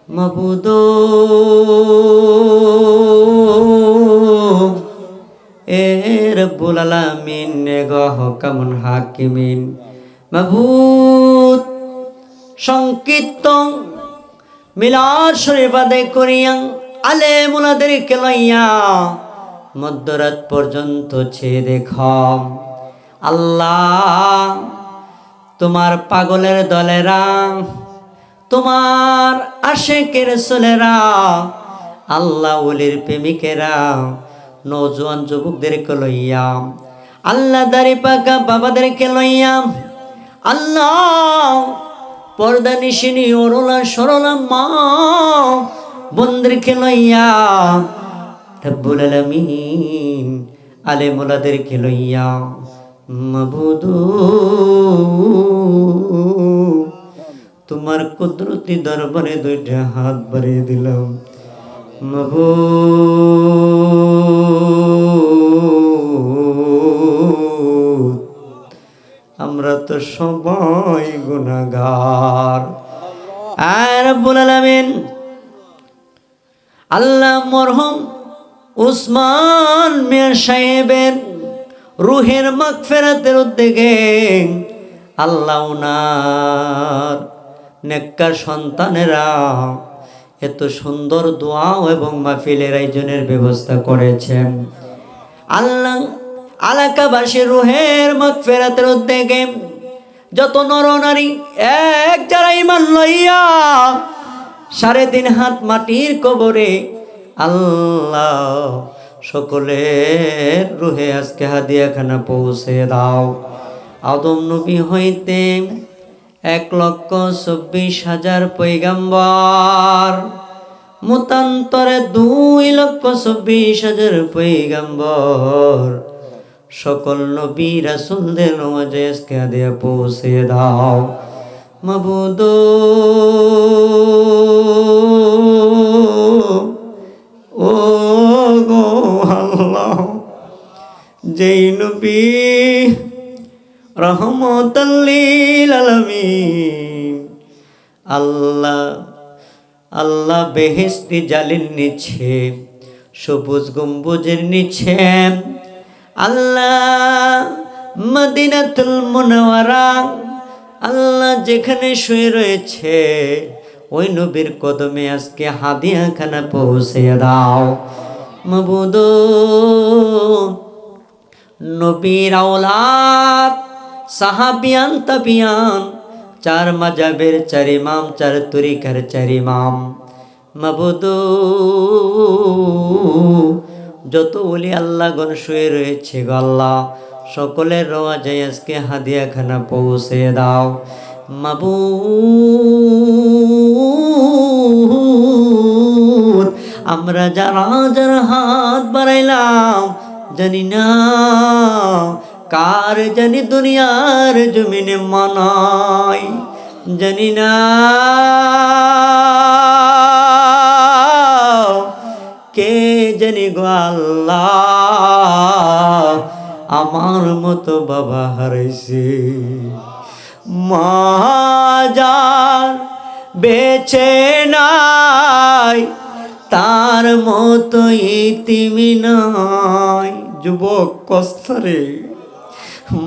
মাবুদ এ রব্বুল আলামিন নে গো হকামুন হাকিমিন। মাবুদ সংকীর্তন মিলাদ শরীফ আদায় করিয়া আলেমুলাদেরকে লইয়া মধ্যরাত পর্যন্ত চেয়ে দেখ আল্লাহ, তোমার পাগলের দলেরা, তোমার আশেকের ছেলেরা, আল্লাহ ওলির প্রেমিকেরা, নওজোয়ান যুবকদেরকে লইয়া, আল্লাহ দাড়ি পাকা বাবাদেরকে লইয়া, আল্লাহ পর্দা নিশিনী অরলা সরলা মা বোনদেরকে লইয়া, রব্বুল আলামিন আলেমুলাদেরকে লইয়া, মাবুদ তোমার কুদরতি দরবারে দুইটা হাত বাড়িয়ে দিলাম। মাবুদ আমরা তো সবাই গুনাহগার। আর রব্বুল আলামিন আল্লাহ মরহুম উসমান মিয়া সাহেবের রুহের মাগফিরাতের উদ্যোগে আল্লাহ উনার নেককার সন্তানেরা এত সুন্দর দোয়া এবং মাহফিলের আয়োজনের ব্যবস্থা করেছেন। আল্লাহ এলাকাবাসীর রুহের মাগফিরাতের উদ্যোগে যত নর নারী এক যারা ঈমান লইয়া 3.5 হাত মাটির কবরে, আল্লাহ সকলের রুহে আজকে হাদিয়াখানা পৌঁছে দাও। আদম নবী হইতে 1,24,000 পয়গাম্বর, মতান্তরে 2,24,000 পয়গাম্বর, সকল নবী রাসূলদের নামাজে আজকে হাদিয়া পৌঁছে দাও। মাবুদ ও গো আল্লাহ, যেই নবী রহমাতাল লিল আলামিন, আল্লাহ আল্লাহ বেহেশতি জালিল নিচে সবুজ গম্বুজের নিচে, আল্লাহ মদিনাতুল মুনাওয়ারা, আল্লাহ যেখানে শুয়ে রয়েছে ওই নবীর কদমে আজকে হাদিয়াখানা পৌঁছে দাও। মাবুদ নবীর আওলাদ সাহাবিয়ান তাবিয়ান, 4 মাযহাবের 4 ইমাম, 4 তরিকার 4 ইমাম, মাবুদ যত ওলি আল্লাহ গণ শুয়ে রয়েছে গো আল্লাহ, সকলের রওয়াজে আজকে হাদিয়াখানা পৌঁছে দাও। মাবুদ আমরা যারা যারা হাত বাড়াইলাম জানি না কার জানি দুনিয়ার জমিনে মানাই, জানি না কে জানি গো আল্লাহ আমার মতো বাবা হারাইছে। মা যার বেঁচে নাই তার মতো ইতিমি নাই। যুবক কস্তরে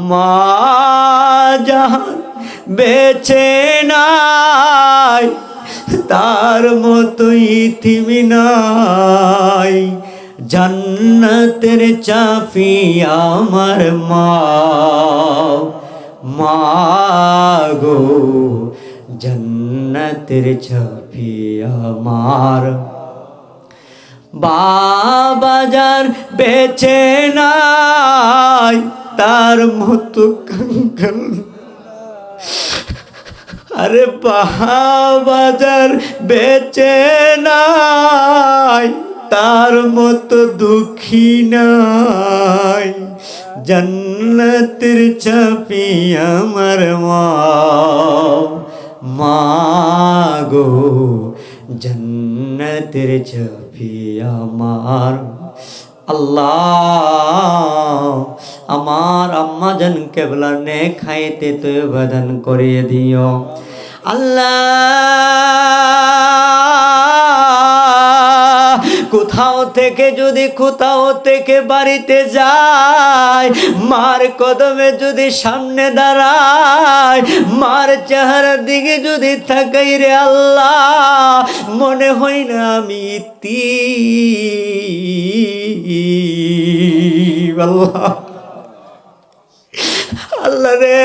মা যার বেঁচে নাই তার মতো ইতিমি নাই। জান্নাতের চাবি আমার মা, মা গো জান্নাতের চাবি আমার। বাবা যার বেঁচে নাই তার মতো কাঙ্গাল, আরে বাবা যার বেঁচে নাই তার মতো দুঃখী নাই। জান্নাতের চাবি আমার মা, মা গো জান্নাতের চাবি আমার। আল্লাহ আমার আম্মা জান কেবলা নে খাইতে তয়বা দান করে দিও। আল্লাহ হাও থেকে যদি কোথাও থেকে বাড়িতে যায়, মার কদমে যদি সামনে দাঁড়ায়, মার চেহারার দিকে যদি তাকাই রে আল্লাহ, মনে হয় না আমি আল্লাহ আল্লাহ রে,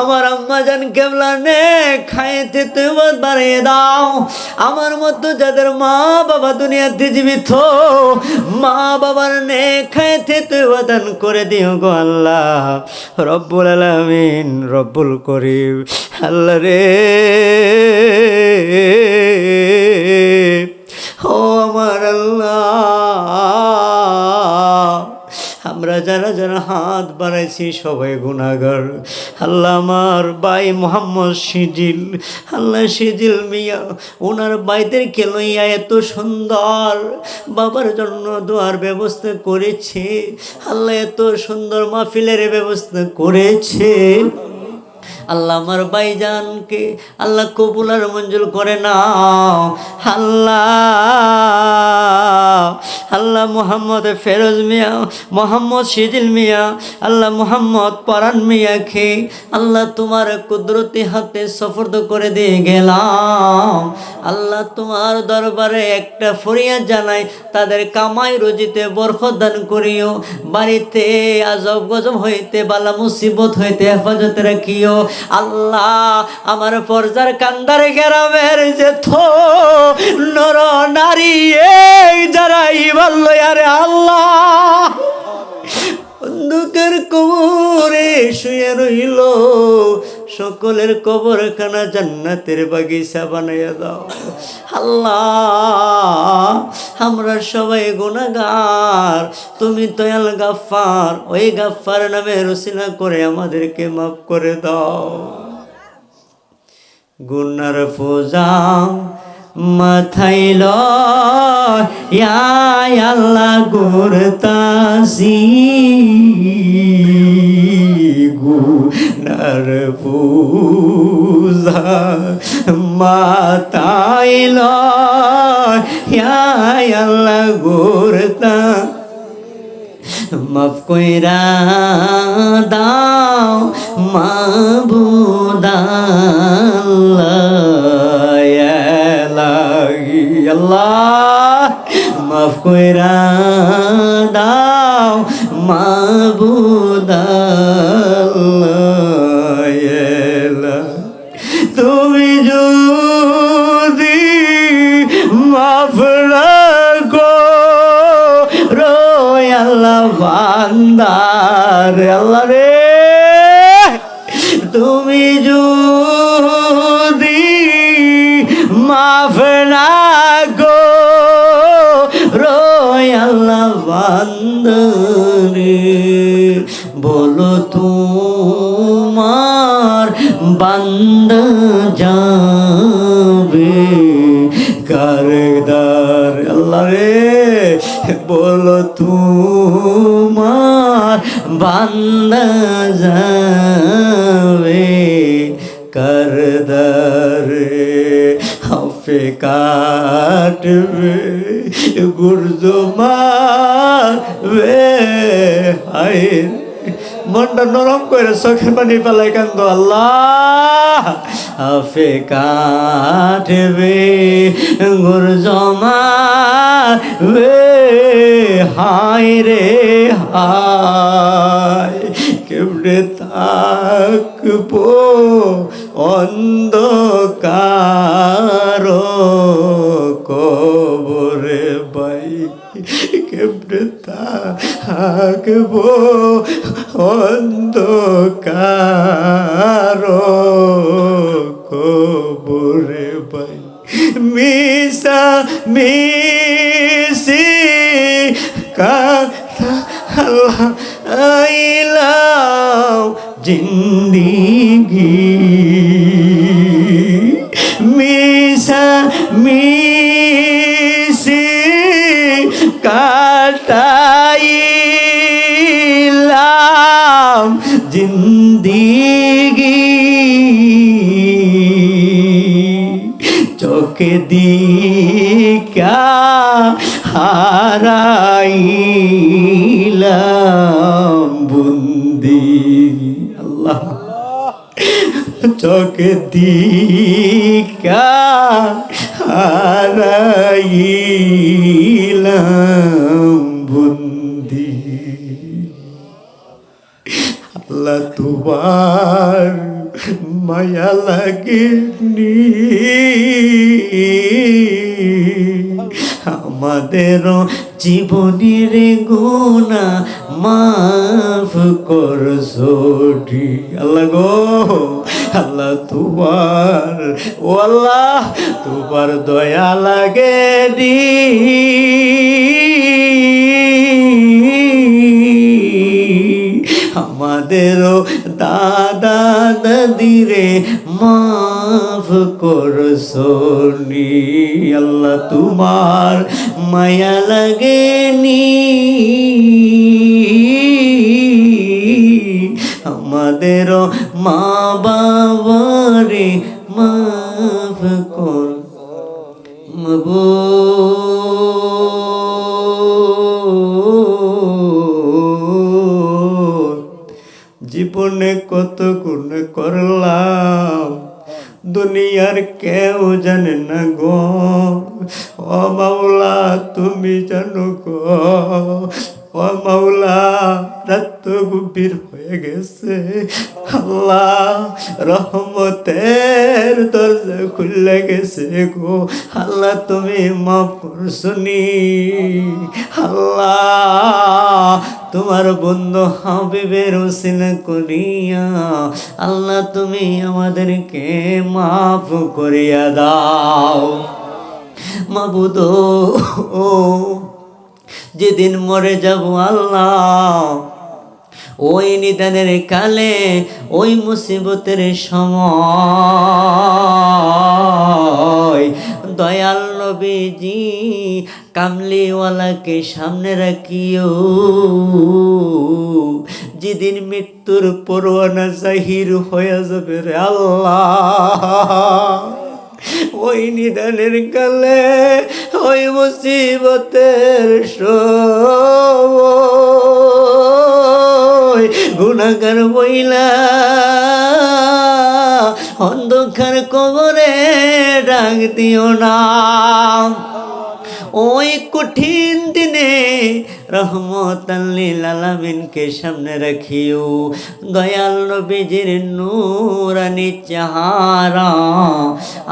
আমার আম্মা জান কেবলা নে খাইতে তুমি বাড়িয়ে দাও। আমার মতো যাদের মা বাবা দুনিয়াতে জীবিত, মা বাবার নে খাইতে তুমি দান করে দিও গো আল্লাহ রব্বুল আলামিন, রব্বুল করিম। আল্লাহ রে, ও আমার আল্লাহ, আমরা যারা যারা হাত বাড়াইছি সবাই গুনাহগার। আল্লাহ আমার ভাই মোহাম্মদ সিজিল, আল্লাহ সিজিল মিয়া ওনার ভাইদেরকে লইয়া এত সুন্দর বাবার জন্য দোয়ার ব্যবস্থা করেছে, আল্লাহ এত সুন্দর মাহফিলের ব্যবস্থা করেছে। আল্লাহ আমার ভাইজানকে আল্লাহ কবুল আর মঞ্জুর করে নাও। আল্লাহ আল্লাহ মোহাম্মদ ফেরোজ মিয়া, মোহাম্মদ সিজিল মিয়া, আল্লাহ মোহাম্মদ পরান মিয়াকে আল্লাহ তোমার কুদরতি হাতে সফরদ করে দিয়ে গেলাম। আল্লাহ তোমার দরবারে একটা ফরিয়াদ জানাই, তাদের কামাই রুজিতে বরকত দান করিও, বাড়িতে আজব গজব হইতে বালা মুসিবত হইতে হেফাজত রাখিও। আল্লাহ আমার পর্যার কান্দার গ্রামের যে থো নর নারী যারা ইমান লয়ারে আল্লাহ অন্ধকার কবরে শুয়ে রইল, সকলের কবরখানা জান্নাতের বাগিচা বানাইয়া দাও। আল্লাহ আমরা সবাই গুনাহগার, তুমি দয়াল গাফফার, ওই গাফফার নামে রসিলা করে আমাদেরকে মাফ করে দাও। গুনার পূজা মাথায় লয় আল্লাহ গুরতাসি, গুনার পূজা মাথায় লয় আল্লাহ গুরতা, মাফ কইরা দাও মাবুদ আল্লাহ, মাফ কইরা দাও মাবুদ আল্লাহ, তুমি যদি মাফ রাখো রয় আল্লাহ বান্দার, আল্লাহ রে তুমি যদি মাফ না গো রয় আল্লাহ বান্দারে, বলো তোমার বান্দা যাবে কারদার, আল্লাহ রে বলো তোমার বান্দা যাবে কারদারে, হাফে কাটবে গুর্জ মারবে, হায় মনটা নরম করে চোখের পানি পালাই কান্দ। আল্লাহ হাফে কাটবে গুর্জ মারবে, হায় রে হায় কেমনে থাকবো অন্ধকার কবরে ভাই, কেমনে থাকবো অন্ধকার কবরে ভাই, মিশা মিশি কথা আল্লাহ আইলাম জিন্দিগি, মিশা মিশি কাটাইলাম জিন্দিগি, তোকে দিকা হারাইলাম বন্দি। আল্লাহ তোকে দিকা হারাইলাম বন্দি। আল্লাহ তোমার মায়া লাগেনি আমাদের জীবনের গুনাহ মাফ করছো। আল্লাহ গো, আল্লাহ তোমার, ও আল্লাহ তোমার দয়া লাগেনি আমাদেরও দাদা দাদিরে মাফ করছনি। আল্লাহ তোমার মায়া লাগেনি আমাদেরও মা বাবারে মাফ কর। জীবনে কত গুণ করলাম দুনিয়ার কেউ জানে না গো, ও মাওলা তুমি জানো গো, ও মাওলা রাত তো গভীর হয়ে গেছে। আল্লাহ রহমতের দরজা খুলে গেছে গো, আল্লাহ তুমি মাফ করছনি। আল্লাহ তোমার বন্ধু হাবিবের ওসিলা করিয়া আল্লাহ তুমি আমাদেরকে মাফ করিয়া দাও। মাবুদ ও যেদিন মরে যাব আল্লাহ, ওই নিদানের কালে ওই মুসিবতের সময় দয়াল নবীজি কামলিওয়ালাকে সামনে রাখিও। যেদিন মৃত্যুর পরোয়ানা জাহির হয়ে যাবে রে আল্লাহ, ওই নিদানের কালে ওই মুসিবতের সময় গুনাহগার বইলা অন্ধকার কবরে ডাক দিও না। ওই কঠিন দিনে রহমতাল লিল আলামিনকে সামনে রাখিও। দয়াল নবীজির নূরানি চেহারা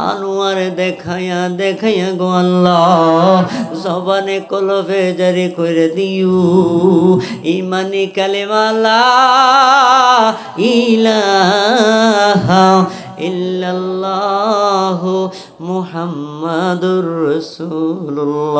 আনোয়ার দেখায়া দেখায়া গো আল্লাহ জবানে কলবে জারি করে দিও ইমানি কালেমা লা ইলাহা ইল্লাল্লাহু মুহাম্মাদুর রাসূলুল্লাহ।